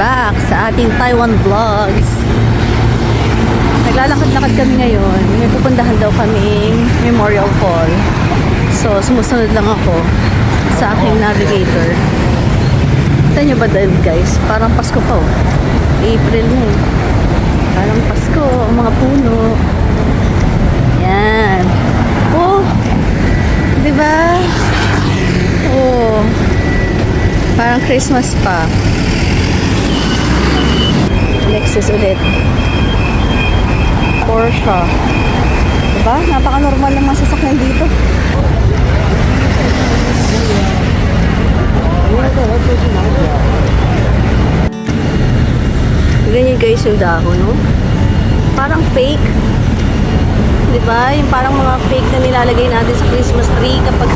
back sa ating Taiwan vlogs. Naglalakad-lakad kami ngayon. May pupuntahan daw kaming Memorial Hall. So, sumusunod lang ako sa aking navigator. Kita nyo ba dahil guys? Parang Pasko pa oh. April na eh. Parang Pasko. Ang mga puno. Yan. Oh! Diba? Oh. Parang Christmas pa. Lexus ulit. Porsche. Diba? Napaka-normal ng mga sasakyan dito. Ganyan guys yung dahon, no? Parang fake. Diba? Yung parang mga fake na nilalagay natin sa Christmas tree kapag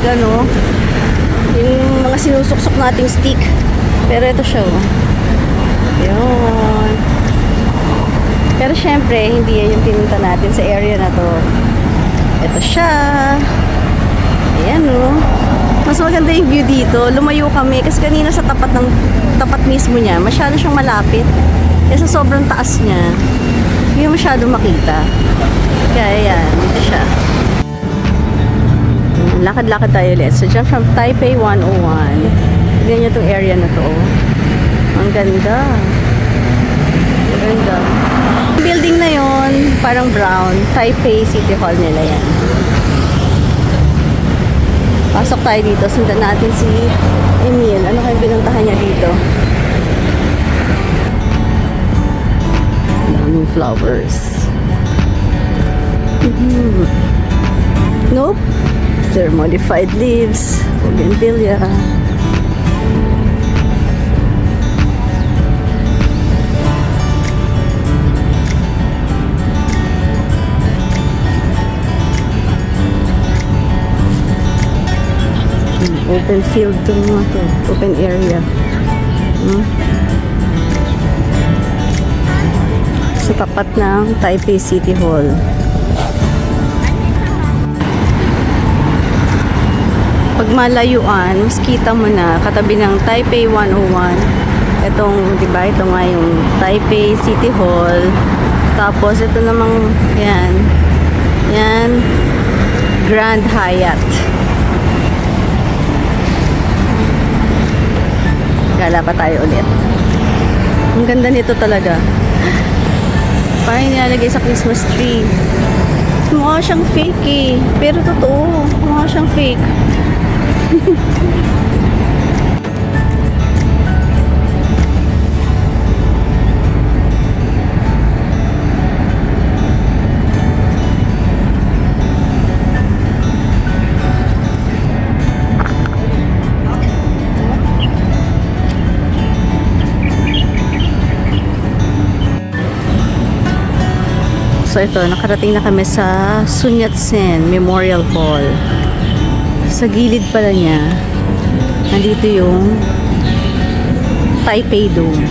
ano, yung mga sinusuksok nating stick. Pero ito siya, oh. Yun. Pero syempre, hindi yan yung pinunta natin sa area na to. Ito siya. Ayan, oh. Mas maganda yung view dito. Lumayo kami kasi kanina sa tapat mismo niya, masyado siyang malapit. Kasi sobrang taas niya, hindi masyado makita. Kaya yan, dito siya. Lakad-lakad tayo ulit. So, dyan from Taipei 101. Tignan nyo itong area na to. Ang ganda. Ang ganda. Building na yon, parang brown. Taipei City Hall nila yan. Pasok tayo dito. Sundan natin si Emil. Ano kayong binuntahan niya dito? Daming flowers. Nope. They're modified leaves. Bougainvillea. Open field to mga to. Open area. Sa tapat ng Taipei City Hall. Pag malayuan, mas kita mo na katabi ng Taipei 101. Itong, di ba? Ito nga yung Taipei City Hall. Tapos ito namang yan. Yan. Grand Hyatt. Gala pa tayo ulit. Ang ganda nito talaga. Parang nilalagay sa Christmas tree. Mukha siyang fake eh. Pero totoo. Mukha siyang fake. So ito, nakarating na kami sa Sun Yat-sen Memorial Hall. Sa gilid pala niya, nandito yung Taipei Dome.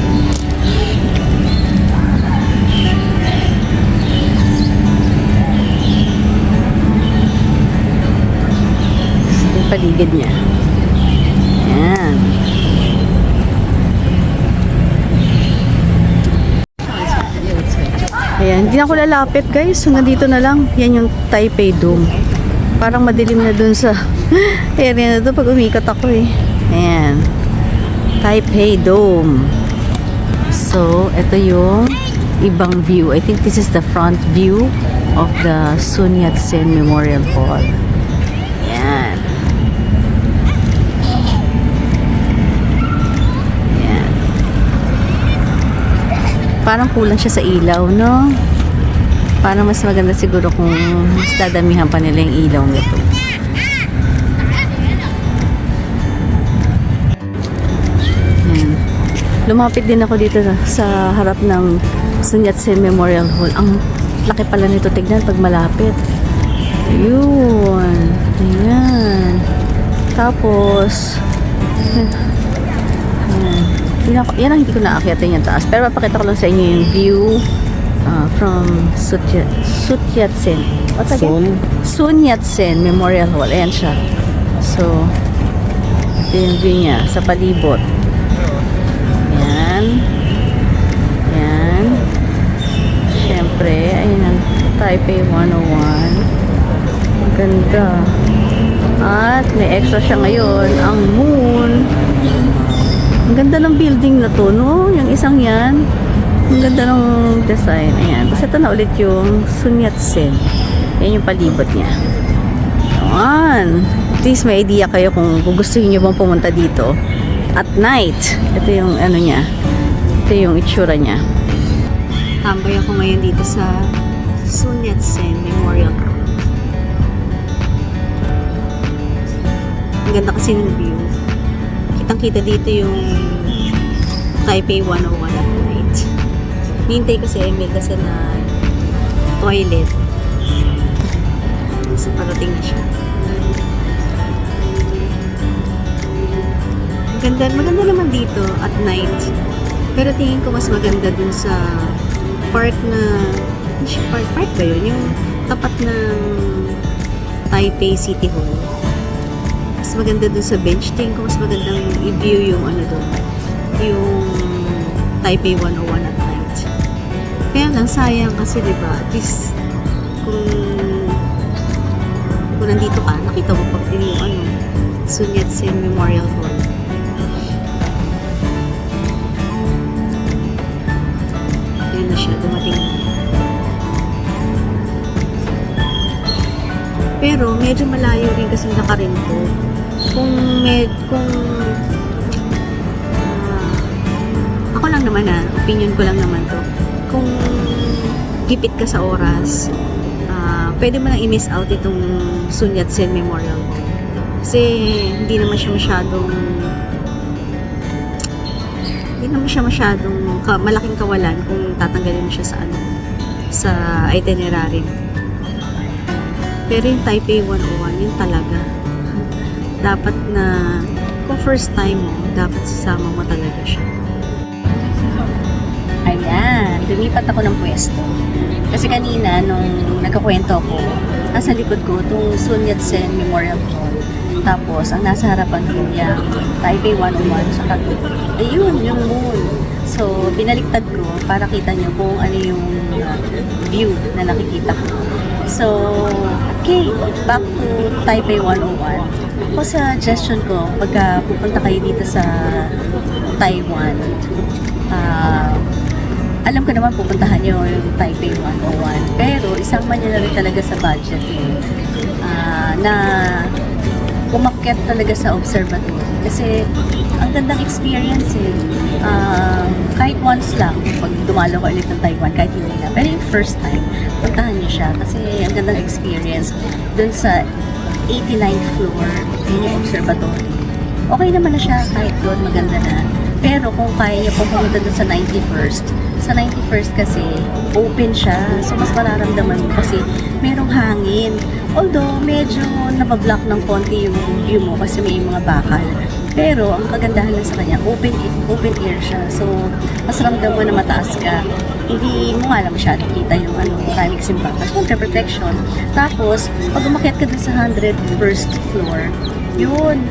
Yung paligid niya. Ayan. Ayan, hindi na ako lalapit guys. So, nandito na lang. Yan yung Taipei Dome. Parang madilim na dun sa area na to pag umikot ako eh. Ayan. Taipei Dome. So, ito yung ibang view. I think this is the front view of the Sun Yat-sen Memorial Hall. Ayan. Ayan. Parang kulang siya sa ilaw, no? Parang mas maganda siguro kung mas dadamihan pa nila yung ilaw nito. Ayan. Lumapit din ako dito sa harap ng Sun Yat-sen Memorial Hall. Ang laki pala nito tignan pag malapit. Yun. Ayan. Tapos yan ang hindi ko naakyatin yung taas. Pero mapakita ko lang sa inyo yung view from Sun Yat-sen. Sun Yat-sen Memorial Hall. Ayan siya. So, ito yung view niya sa palibot. Ayan. syempre, ayun ang Taipei 101. Ang ganda. At may extra siya ngayon, ang moon. Ang ganda ng building na to, no? Yung isang yan. Ang ganda ng design. Ayan. Tapos ito na ulit yung Sun Yat-sen. Yan yung palibot niya. Ayan. At least may idea kayo kung gugustuhin nyo bang pumunta dito at night. Ito yung ano niya. Ito yung itsura niya. Tambay ako ngayon dito sa Sun Yat-sen Memorial Hall. Ang ganda kasi ng view. Kitang-kita dito yung Taipei 101 at night. Hintay ko si Emil kasi na toilet. So, parating na siya. Maganda naman dito at night. Pero tingin ko mas maganda dun sa part na, part ba yun? Yung tapat ng Taipei City Hall. Mas maganda dun sa bench. Tingin ko mas magandang i-view yung ano dun. Yung Taipei 101 at night. Kaya lang, sayang kasi diba, at least kung nandito ka, nakita mo pag din yung ano, Sun Yat-sen Memorial Hall. Ayun na siya, dumating na. Pero medyo malayo rin kasi nakarinto. Ako lang naman opinion ko lang naman to. Kung gipit ka sa oras, pwede mo lang i-miss out itong Sun Yat-sen Memorial Hall. Kasi hindi naman siya masyadong malaking kawalan kung tatanggalin mo siya sa itinerary. Pero yung Taipei 101, yun talaga. Dapat na, kung first time mo, dapat sasama mo talaga siya. Ayan, lumipat ako ng pwesto. Kasi kanina, nung nagkakwento ko, nasa likod ko, itong Sun Yat-sen Memorial Hall. Tapos, ang nasa harapan ko yung Taipei 101, saka ayun, yung moon. So, binaliktad ko para kita nyo kung ano yung view na nakikita ko. So, okay, back to Taipei 101. Ako suggestion ko, pagka pupunta kayo dito sa Taiwan, alam ko naman pupuntahan nyo yung Taipei 101. Pero, isama nyo na rin talaga sa budget na umakyat talaga sa observatory. Kasi, ang gandang experience kahit once lang, pag dumalo ko ulit ng Taiwan, kahit hindi na. Pero yung first time, puntahan niyo siya. Kasi ang gandang experience dun sa 89th floor, yun yung observatory. Okay naman na siya, kahit doon maganda na. Pero kung kaya niyo pumunta dun sa 91st kasi open siya. So, mas mararamdaman mo kasi merong hangin. Although, medyo nabablock ng konti yung view mo kasi may mga bakal. Pero, ang kagandahan lang sa kanya, open air siya. So, mas ramdam mo na mataas ka. Hindi mo nga lang masyadong kita yung maraming kasing bakal. Siyempre, protection. Tapos, pag umakyat ka dun sa 101st floor, yun,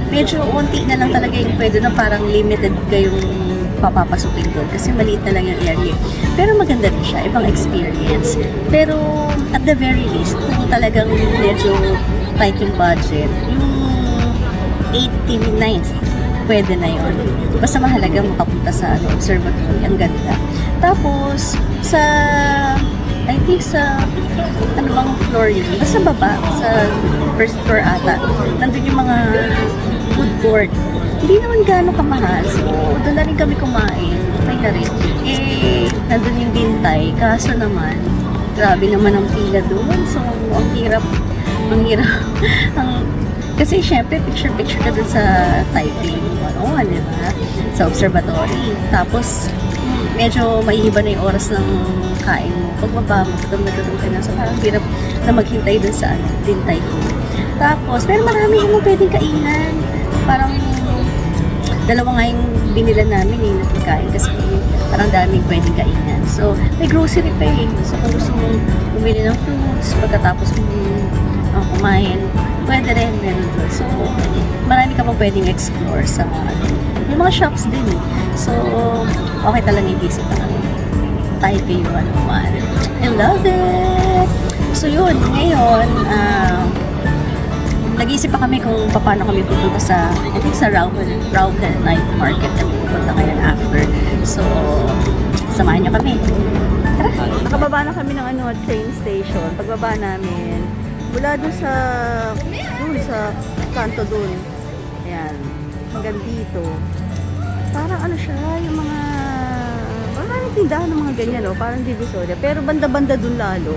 medyo unti na lang talaga yung pwede na parang limited kayong papapasukin doon kasi maliit na lang yung area. Pero maganda rin siya, ibang experience. Pero at the very least, kung talagang medyo tight yung budget, yung 89th, pwede na yun. Basta mahalaga makapunta sa observatory, ang ganda. Tapos, I think sa bang floor yun? Basta baba, sa first floor ata, nandun yung mga food court. Hindi naman gano'ng kamahal. So, doon na rin kami kumain. Okay na rin. Nandun yung bintay. Kaso naman, grabe naman ang pila doon. So, ang hirap. Kasi syempre, picture ka doon sa Taipei. Di ba? Sa observatory. Tapos, medyo maiiba na yung oras ng kain mo. Pagbaba mo, gutom ka na. So, parang hirap na maghintay doon sa bintay ko. Tapos, pero marami yung pwedeng kainan. Parang, dalawa nga yung binila namin yung pagkain kasi parang daming pwedeng kainan. So, may grocery pa eh. So, kung gusto mong bumili ng fruits, pagkatapos mong kumain, pwede rin meron doon. So, marami ka pa pwedeng explore sa may mga shops din eh. So, okay talaga yung visit namin. Taipei 101. I love it! So yun, ngayon, nag-iisip pa kami kung paano kami pupunta sa, I think sa Rowden Night Market kami pupunta ngayon after. So, samahan niyo kami. Tara! Nakababa na kami ng train station. Pagbaba namin, mula dun sa kanto dun. Ayan, hanggang dito. Parang ano siya, yung mga parang tindahan ng mga ganyan, no? Parang Divisoria. Pero banda-banda dun lalo.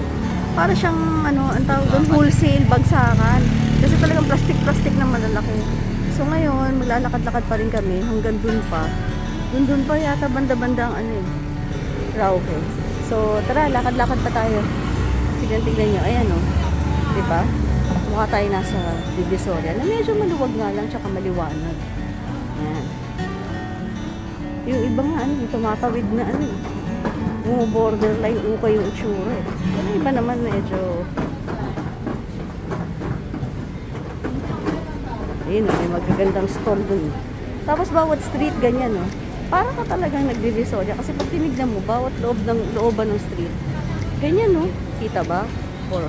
Para siyang, ang tawag doon, wholesale, bagsakan. Kasi talagang plastic-plastic na malalaki. So ngayon, maglalakad-lakad pa rin kami hanggang dun pa. Dun pa yata banda-banda ang Rauhe. So tara, lakad-lakad pa tayo. Tignan nyo, ayan o. Diba? Mukha tayo nasa Divisoria na medyo maluwag nga lang, tsaka maliwanag. Ayan. Yung iba nga, tumatawid na borderline ukay yung itsura eh. Pero iba naman medyo ayun, may magagandang stall dun. Tapos bawat street ganyan, no? Parang ka talagang nagdivisoria kasi pag tinignan mo, bawat looban ng street ganyan, no? Kita ba? Or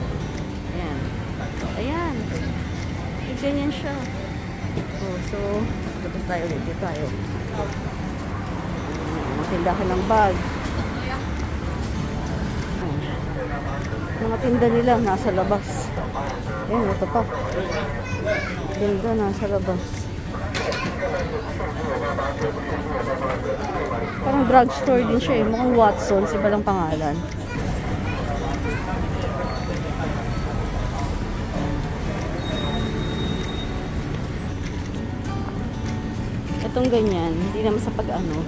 ayan. Ayan. Ganyan siya. Oh, so tapos tayo ulit. Dito tayo. Matindahan ng bag. Mga tinda nila nasa labas. Ayan, ito pa. Tinda nasa labas. Parang drugstore din siya eh. Mukhang Watson's, iba lang pangalan. Itong ganyan, hindi naman sa pag-ano.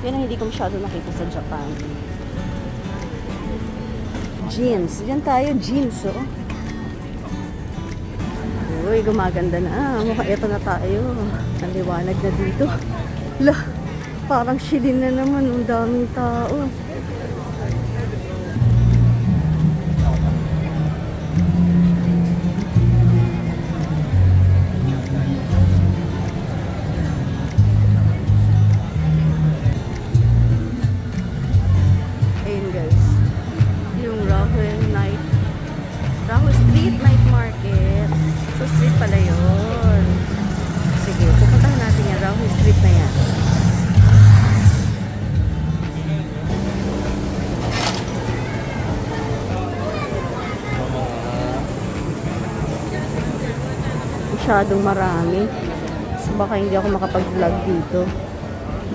Yan ang hindi ko masyado nakita sa Japan. Jeans. Diyan tayo, jeans, oh. Uy, gumaganda na. Ito na tayo. Ang liwanag na dito. Lah, parang shilin na naman. Ang daming tao. Ayun, guys. Yung Rauhe Street Night Market. So, street pala yun. Sige, pupuntahan natin yung Rauhe Street na yan. Masyadong marami. So, baka hindi ako makapag-vlog dito.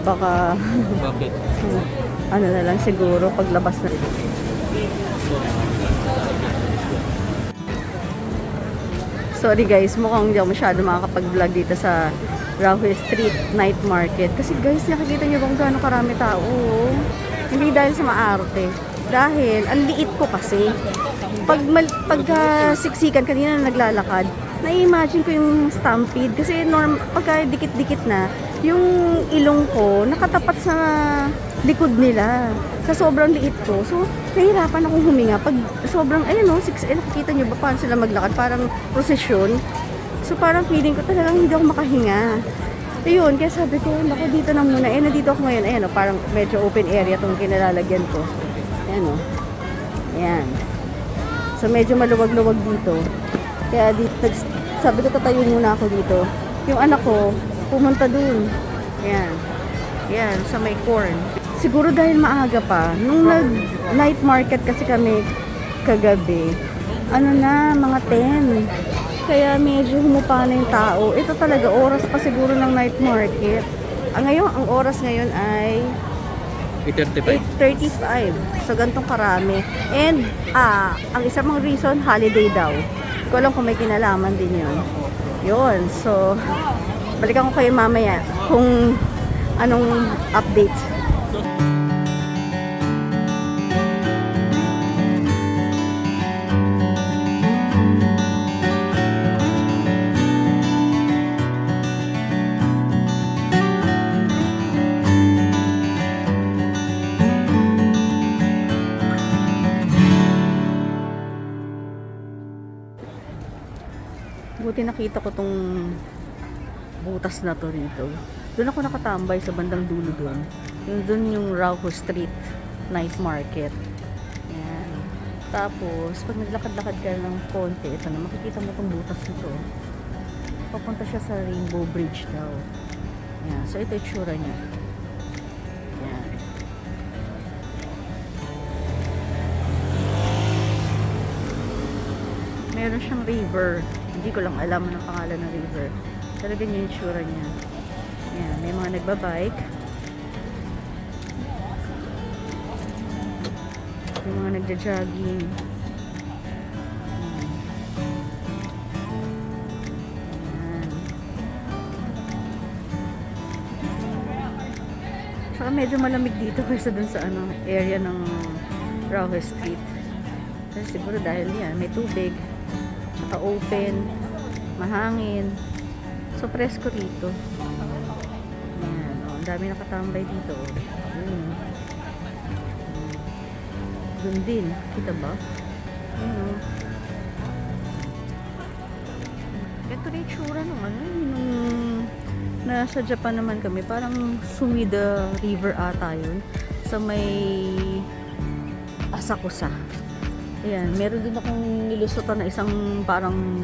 Baka Bakit? ano na lang siguro paglabas na. Sorry guys, mukhang hindi ako masyado makakapag-vlog dito sa Rauhe Street Night Market. Kasi guys, nakikita niyo kung gaano karami tao. Hindi dahil sa maarte. Dahil, ang liit ko kasi. Pagka siksikan, kanina naglalakad, na-imagine ko yung stampede. Kasi pagka dikit-dikit na, yung ilong ko nakatapat sa likod nila. Sa sobrang liit ko. So, nahihirapan akong huminga. Pag sobrang, ayun o, 6', nakikita nyo ba paano sila maglakad? Parang prosesyon. So, parang feeling ko talagang hindi ako makahinga. Ayun, kaya sabi ko, naku, dito na muna. Nandito ako ngayon. Ayan o, parang medyo open area itong kinalalagyan ko. Ayan o. Ayan. So, medyo maluwag-luwag dito. Kaya dito, sabi ko, tatayo muna ako dito. Yung anak ko, pumunta dun. Ayan. Ayan, sa may corn. Siguro dahil maaga pa, nung nag-night market kasi kami kagabi, mga 10. Kaya medyo humupa na yung tao. Ito talaga, oras pa siguro ng night market. Ang oras ngayon ay 8:35. 8:35. So, gantong karami. And, ang isa mong reason, holiday daw. Hindi ko alam kung may kinalaman din yun. Yun. So, balikan ko kayo mamaya kung anong update. Buti nakita ko tong butas na to rito. Doon ako nakatambay sa bandang dulo doon. Doon yung Rauhe Street night market. Yan. Tapos, pag naglakad-lakad ka ng konti, ito na, makikita mo itong butas nito. Papunta siya sa Rainbow Bridge daw. Yan. So, ito yung tsura niya. Yan. Meron siyang river. Hindi ko lang alam ang pangalan ng river. Pero ganyan yung tsura niya. Yan. May mga nagbabike. May mga nagja-jogging. Yan. Saka medyo malamig dito kaysa dun sa area ng Rauhe Street. Kasi siguro dahil yan, may tubig. Saka open, mahangin. So, presko rito. Ayan, oh, ang dami nakatambay dito. Doon din, kita ba? Ayan, oh. Ito na yung tsura nung nung nasa Japan naman kami, parang Sumida River ata yun. Sa may Asakusa. Ayan, meron din akong nilusutan na isang parang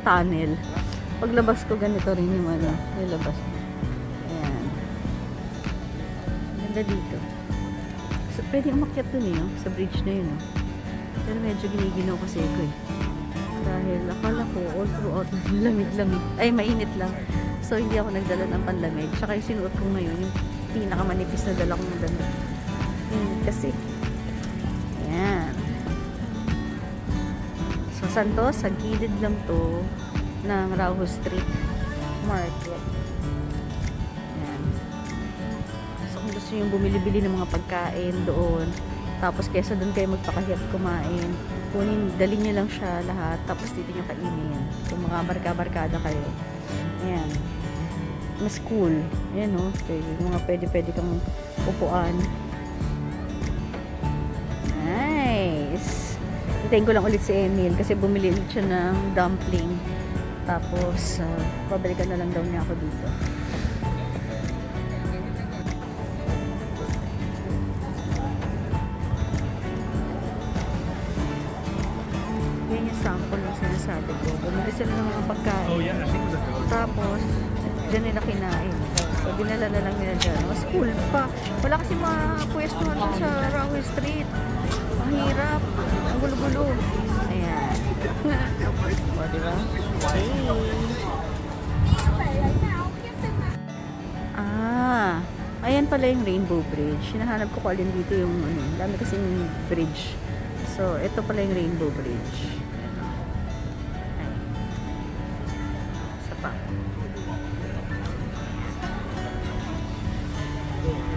tunnel. Paglabas ko, ganito rin yung nilabas. Ayan. Ganda dito. So, pwede umakyat dun sa bridge na yun. Pero medyo giniginaw kasi ko dahil akala ko all throughout lamig-lamig. Ay, mainit lang. So, hindi ako nagdala ng panlamig. Tsaka yung sinuot ko ngayon, yung pinakamanipis na dala kong damit. Kasi. Ayan. So, saan to? Sa gilid lang to ng Rauhe Street Market. Ayan. So, kung gusto nyo bumili-bili ng mga pagkain doon, tapos kesa doon kayo magpakahirap kumain, dali nyo lang siya lahat, tapos dito nyo kainin. Kung mga barka-barkada kayo. Ayan. Mas cool. Ayan, no? Mga pwede kang upuan. Nice! Hintayin ko lang ulit si Emil kasi bumili ulit siya ng dumpling. Tapos, pabalikan na lang daw niya ako dito. Yan yung sample yung sinasabi ko. Bumili sila ng mga pagkain. Tapos, dyan nila kinain. So, dinala na lang nila dyan. Mas cool pa. Wala kasi mga pwestuhan sa Rauhe Street. Ang hirap. Ang gulo-gulo. Ayan. O, diba? Okay. Ayan pala yung Rainbow Bridge. Hinahanap ko alin dito yung dami kasing bridge. So, ito pala yung Rainbow Bridge. Ayan. Isa pa.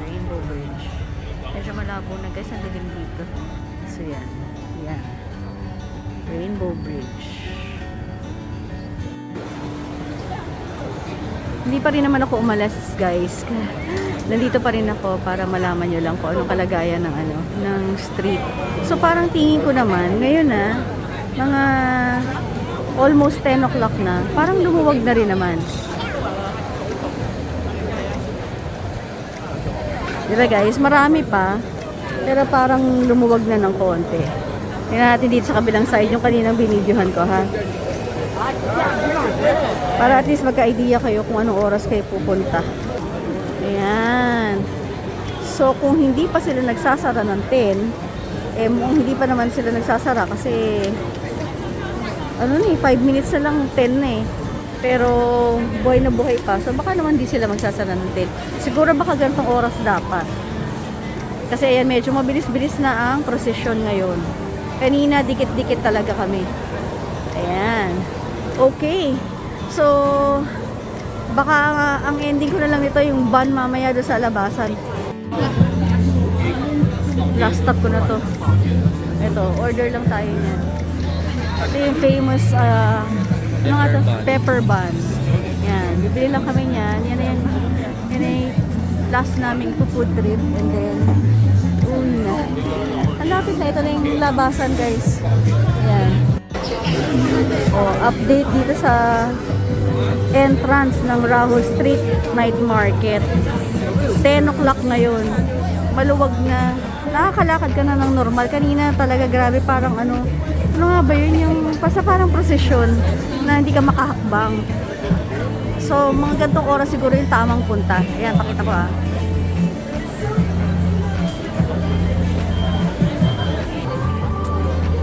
Rainbow Bridge. Medyo malabo na guys, ang dilim dito. So, yan. Yan. Rainbow Bridge. Hindi pa rin naman ako umalas guys. Nandito pa rin ako para malaman nyo lang kung anong kalagayan ng street. So parang tingin ko naman, ngayon mga almost 10 o'clock na, parang lumuwag na rin naman. Diba guys, marami pa, pero parang lumuwag na ng konti. Tingnan natin dito sa kabilang side yung kaninang binidyohan ko ha. Para at least magka-idea kayo kung anong oras kayo pupunta. Ayan. So, kung hindi pa sila nagsasara ng 10, hindi pa naman sila nagsasara kasi 5 minutes na lang 10 na Pero, buhay na buhay pa. So, baka naman di sila magsasara ng 10. Siguro baka ganitong oras dapat. Kasi ayan, medyo mabilis-bilis na ang prosesyon ngayon. Kanina, dikit-dikit talaga kami. Ayan. Okay. So, baka ang ending ko na lang ito yung ban mamaya doon sa labasan. Last stop ko na to. Ito, order lang tayo niyan. Ito yung famous pepper bun. Yan, bibili lang kami niyan. Yan na yung last naming food trip. And then, ang lapit na. Ito na yung labasan guys. Yan. Update dito sa entrance ng Rauhe Street Night Market. 10 o'clock ngayon. Maluwag na. nakakalakad ka na ng normal. Kanina talaga grabe, parang ano nga ba yun, yung basta parang prosesyon na hindi ka makahakbang. So, mga gantong oras siguro yung tamang punta. Ayan, pakita ko ah.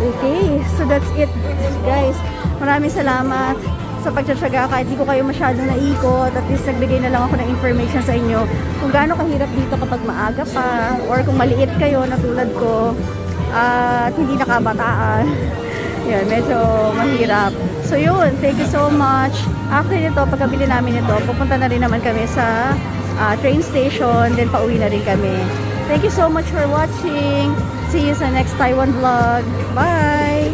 Okay, so that's it guys. Maraming salamat sa pagtsatsaga kahit di ko kayo masyadong naikot. At least nagbigay na lang ako ng information sa inyo kung gaano kahirap dito kapag maaga pa or kung maliit kayo na tulad ko at hindi nakabataan. Yan, medyo mahirap. So yun, thank you so much. After nito, pagkabili namin ito, pupunta na rin naman kami sa train station, then pauwi na rin kami. Thank you so much for watching. See you sa next Taiwan vlog. Bye!